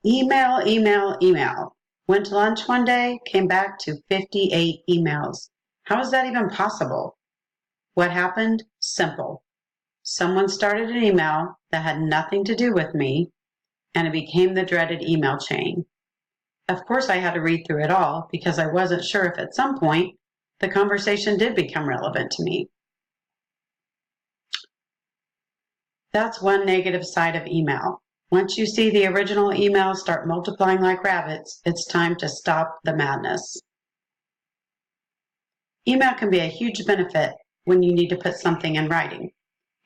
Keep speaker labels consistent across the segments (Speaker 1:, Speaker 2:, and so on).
Speaker 1: Email, email, email. Went to lunch one day, came back to 58 emails. How is that even possible? What happened? Simple. Someone started an email that had nothing to do with me, and it became the dreaded email chain. Of course, I had to read through it all because I wasn't sure if at some point the conversation did become relevant to me. That's one negative side of email. Once you see the original email start multiplying like rabbits, it's time to stop the madness. Email can be a huge benefit when you need to put something in writing.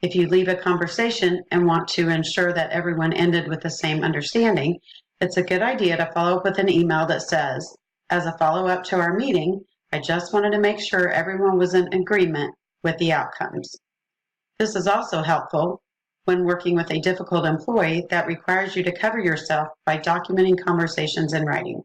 Speaker 1: If you leave a conversation and want to ensure that everyone ended with the same understanding, it's a good idea to follow up with an email that says, as a follow-up to our meeting, I just wanted to make sure everyone was in agreement with the outcomes. This is also helpful when working with a difficult employee that requires you to cover yourself by documenting conversations in writing.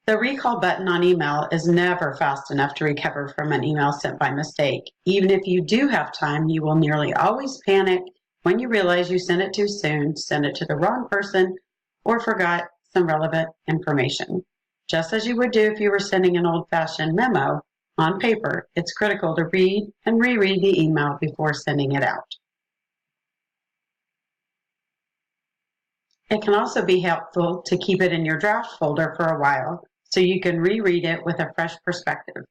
Speaker 1: The recall button on email is never fast enough to recover from an email sent by mistake. Even if you do have time, you will nearly always panic when you realize you sent it too soon, sent it to the wrong person, or forgot some relevant information. Just as you would do if you were sending an old-fashioned memo on paper, it's critical to read and reread the email before sending it out. It can also be helpful to keep it in your draft folder for a while so you can reread it with a fresh perspective.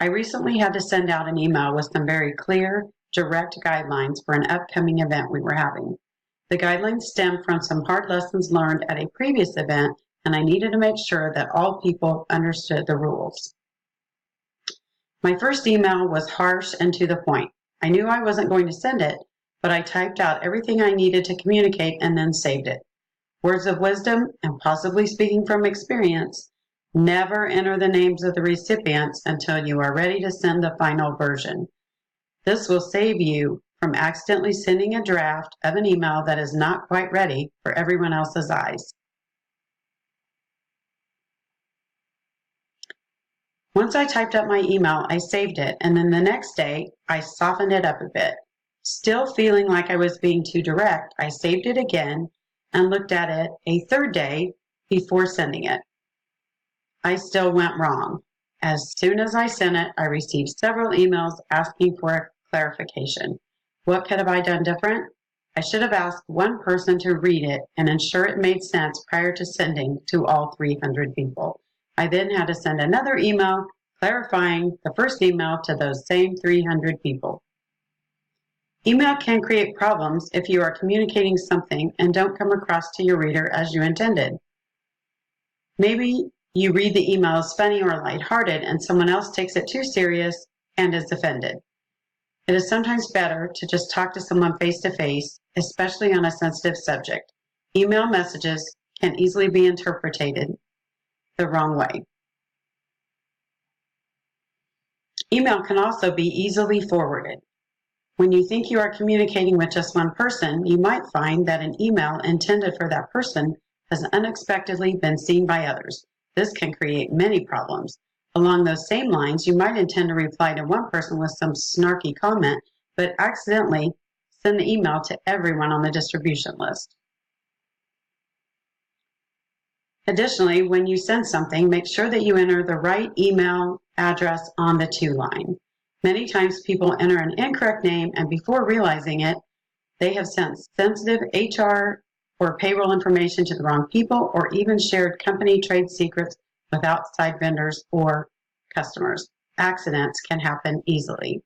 Speaker 1: I recently had to send out an email with some very clear, direct guidelines for an upcoming event we were having. The guidelines stemmed from some hard lessons learned at a previous event, and I needed to make sure that all people understood the rules. My first email was harsh and to the point. I knew I wasn't going to send it, but I typed out everything I needed to communicate and then saved it. Words of wisdom, and possibly speaking from experience, never enter the names of the recipients until you are ready to send the final version. This will save you from accidentally sending a draft of an email that is not quite ready for everyone else's eyes. Once I typed up my email, I saved it, and then the next day, I softened it up a bit. Still feeling like I was being too direct, I saved it again and looked at it a third day before sending it. I still went wrong. As soon as I sent it, I received several emails asking for a clarification. What could have I done different? I should have asked one person to read it and ensure it made sense prior to sending to all 300 people. I then had to send another email clarifying the first email to those same 300 people. Email can create problems if you are communicating something and don't come across to your reader as you intended. Maybe you read the email as funny or lighthearted and someone else takes it too serious and is offended. It is sometimes better to just talk to someone face to face, especially on a sensitive subject. Email messages can easily be interpreted the wrong way. Email can also be easily forwarded. When you think you are communicating with just one person, you might find that an email intended for that person has unexpectedly been seen by others. This can create many problems. Along those same lines, you might intend to reply to one person with some snarky comment, but accidentally send the email to everyone on the distribution list. Additionally, when you send something, make sure that you enter the right email address on the to line. Many times people enter an incorrect name, and before realizing it, they have sent sensitive HR or payroll information to the wrong people, or even shared company trade secrets with outside vendors or customers. Accidents can happen easily.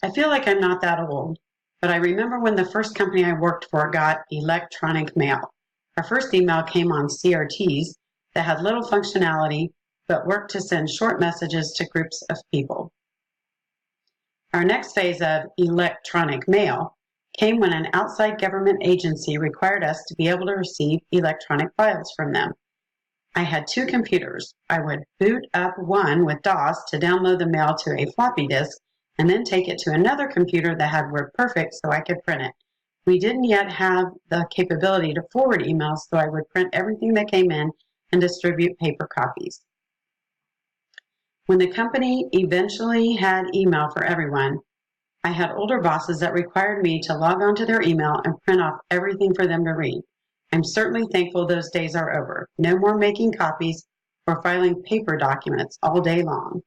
Speaker 1: I feel like I'm not that old, but I remember when the first company I worked for got electronic mail. Our first email came on CRTs that had little functionality, but worked to send short messages to groups of people. Our next phase of electronic mail came when an outside government agency required us to be able to receive electronic files from them. I had two computers. I would boot up one with DOS to download the mail to a floppy disk and then take it to another computer that had WordPerfect so I could print it. We didn't yet have the capability to forward emails, so I would print everything that came in and distribute paper copies. When the company eventually had email for everyone, I had older bosses that required me to log onto their email and print off everything for them to read. I'm certainly thankful those days are over. No more making copies or filing paper documents all day long.